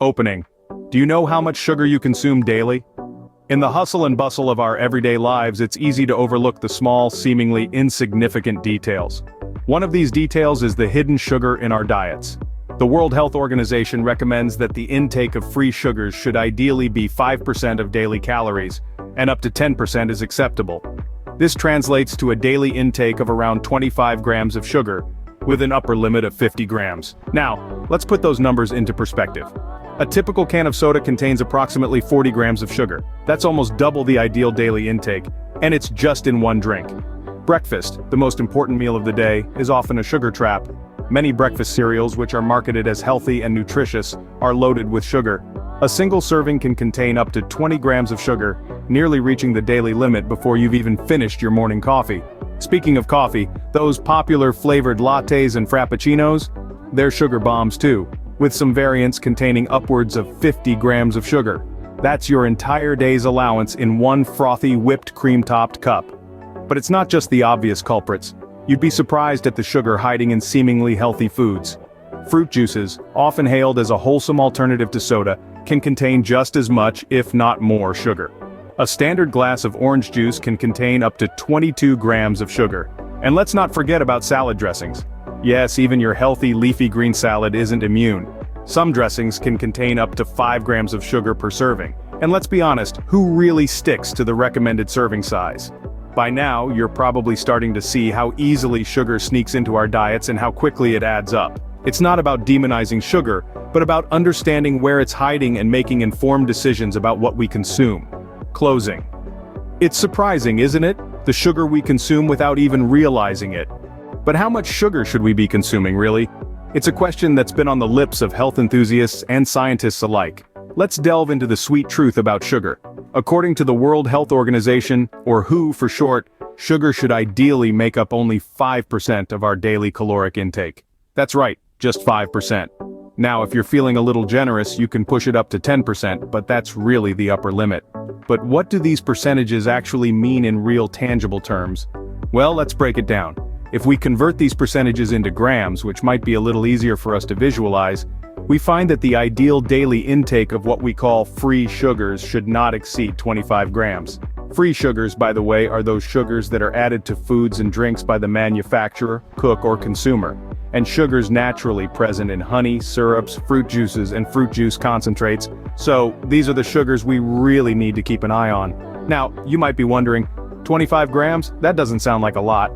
Opening. Do you know how much sugar you consume daily? In the hustle and bustle of our everyday lives, it's easy to overlook the small, seemingly insignificant details. One of these details is the hidden sugar in our diets. The World Health Organization recommends that the intake of free sugars should ideally be 5% of daily calories, and up to 10% is acceptable. This translates to a daily intake of around 25 grams of sugar, with an upper limit of 50 grams. Now, let's put those numbers into perspective. A typical can of soda contains approximately 40 grams of sugar. That's almost double the ideal daily intake, and it's just in one drink. Breakfast, the most important meal of the day, is often a sugar trap. Many breakfast cereals, which are marketed as healthy and nutritious, are loaded with sugar. A single serving can contain up to 20 grams of sugar, nearly reaching the daily limit before you've even finished your morning coffee. Speaking of coffee, those popular flavored lattes and frappuccinos, they're sugar bombs too, with some variants containing upwards of 50 grams of sugar. That's your entire day's allowance in one frothy whipped cream-topped cup. But it's not just the obvious culprits. You'd be surprised at the sugar hiding in seemingly healthy foods. Fruit juices, often hailed as a wholesome alternative to soda, can contain just as much, if not more, sugar. A standard glass of orange juice can contain up to 22 grams of sugar. And let's not forget about salad dressings. Yes, even your healthy leafy green salad isn't immune. Some dressings can contain up to 5 grams of sugar per serving. And let's be honest, who really sticks to the recommended serving size? By now, you're probably starting to see how easily sugar sneaks into our diets and how quickly it adds up. It's not about demonizing sugar, but about understanding where it's hiding and making informed decisions about what we consume. Closing. It's surprising, isn't it? The sugar we consume without even realizing it. But how much sugar should we be consuming, really? It's a question that's been on the lips of health enthusiasts and scientists alike. Let's delve into the sweet truth about sugar. According to the World Health Organization, or WHO for short, sugar should ideally make up only 5% of our daily caloric intake. That's right, just 5%. Now, if you're feeling a little generous, you can push it up to 10%, but that's really the upper limit. But what do these percentages actually mean in real tangible terms? Well, let's break it down. If we convert these percentages into grams, which might be a little easier for us to visualize, we find that the ideal daily intake of what we call free sugars should not exceed 25 grams. Free sugars, by the way, are those sugars that are added to foods and drinks by the manufacturer, cook, or consumer, and sugars naturally present in honey, syrups, fruit juices, and fruit juice concentrates, so these are the sugars we really need to keep an eye on. Now, you might be wondering, 25 grams? That doesn't sound like a lot.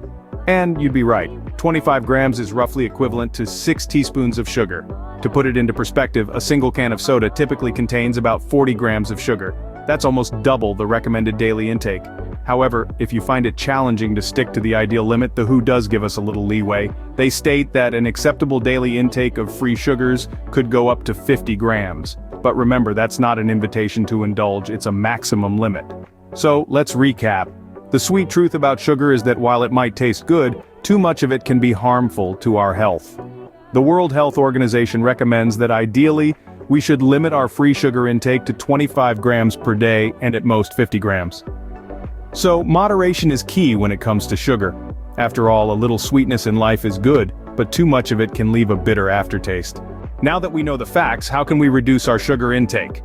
And you'd be right, 25 grams is roughly equivalent to 6 teaspoons of sugar. To put it into perspective, a single can of soda typically contains about 40 grams of sugar. That's almost double the recommended daily intake. However, if you find it challenging to stick to the ideal limit, the WHO does give us a little leeway. They state that an acceptable daily intake of free sugars could go up to 50 grams. But remember, that's not an invitation to indulge, it's a maximum limit. So, let's recap. The sweet truth about sugar is that while it might taste good, too much of it can be harmful to our health. The World Health Organization recommends that ideally, we should limit our free sugar intake to 25 grams per day and at most 50 grams. So, moderation is key when it comes to sugar. After all, a little sweetness in life is good, but too much of it can leave a bitter aftertaste. Now that we know the facts, how can we reduce our sugar intake?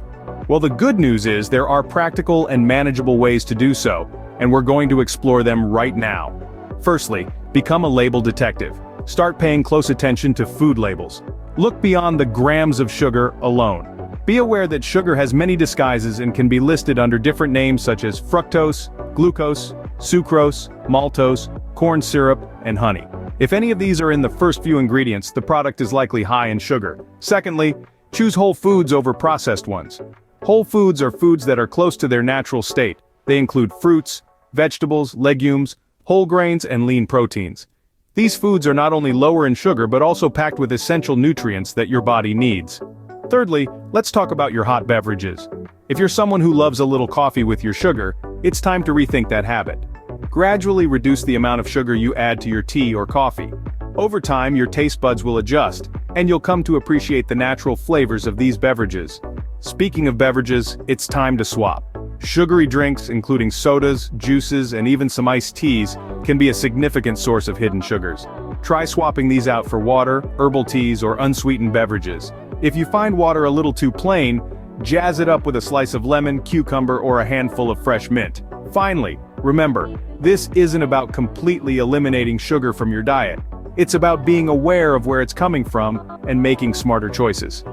Well, the good news is there are practical and manageable ways to do so, and we're going to explore them right now. Firstly, become a label detective. Start paying close attention to food labels. Look beyond the grams of sugar alone. Be aware that sugar has many disguises and can be listed under different names such as fructose, glucose, sucrose, maltose, corn syrup, and honey. If any of these are in the first few ingredients, the product is likely high in sugar. Secondly, choose whole foods over processed ones. Whole foods are foods that are close to their natural state. They include fruits, vegetables, legumes, whole grains, and lean proteins. These foods are not only lower in sugar but also packed with essential nutrients that your body needs. Thirdly, let's talk about your hot beverages. If you're someone who loves a little coffee with your sugar, it's time to rethink that habit. Gradually reduce the amount of sugar you add to your tea or coffee. Over time, your taste buds will adjust, and you'll come to appreciate the natural flavors of these beverages. Speaking of beverages, it's time to swap. Sugary drinks, including sodas, juices, and even some iced teas, can be a significant source of hidden sugars. Try swapping these out for water, herbal teas, or unsweetened beverages. If you find water a little too plain, jazz it up with a slice of lemon, cucumber, or a handful of fresh mint. Finally, remember, this isn't about completely eliminating sugar from your diet. It's about being aware of where it's coming from and making smarter choices.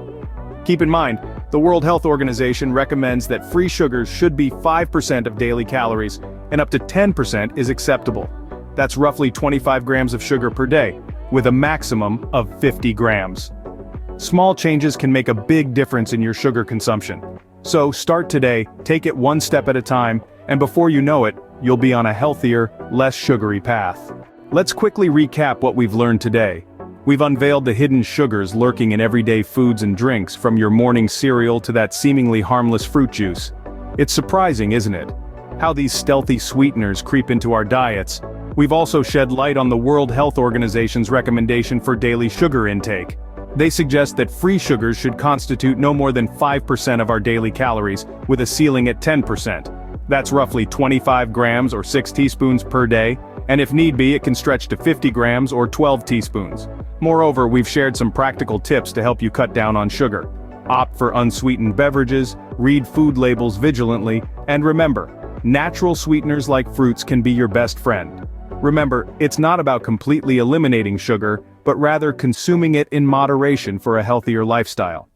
Keep in mind, the World Health Organization recommends that free sugars should be 5% of daily calories, and up to 10% is acceptable. That's roughly 25 grams of sugar per day, with a maximum of 50 grams. Small changes can make a big difference in your sugar consumption. So start today, take it one step at a time, and before you know it, you'll be on a healthier, less sugary path. Let's quickly recap what we've learned today. We've unveiled the hidden sugars lurking in everyday foods and drinks, from your morning cereal to that seemingly harmless fruit juice. It's surprising, isn't it? How these stealthy sweeteners creep into our diets. We've also shed light on the World Health Organization's recommendation for daily sugar intake. They suggest that free sugars should constitute no more than 5% of our daily calories, with a ceiling at 10%. That's roughly 25 grams or 6 teaspoons per day, and if need be, it can stretch to 50 grams or 12 teaspoons. Moreover, we've shared some practical tips to help you cut down on sugar. Opt for unsweetened beverages, read food labels vigilantly, and remember, natural sweeteners like fruits can be your best friend. Remember, it's not about completely eliminating sugar, but rather consuming it in moderation for a healthier lifestyle.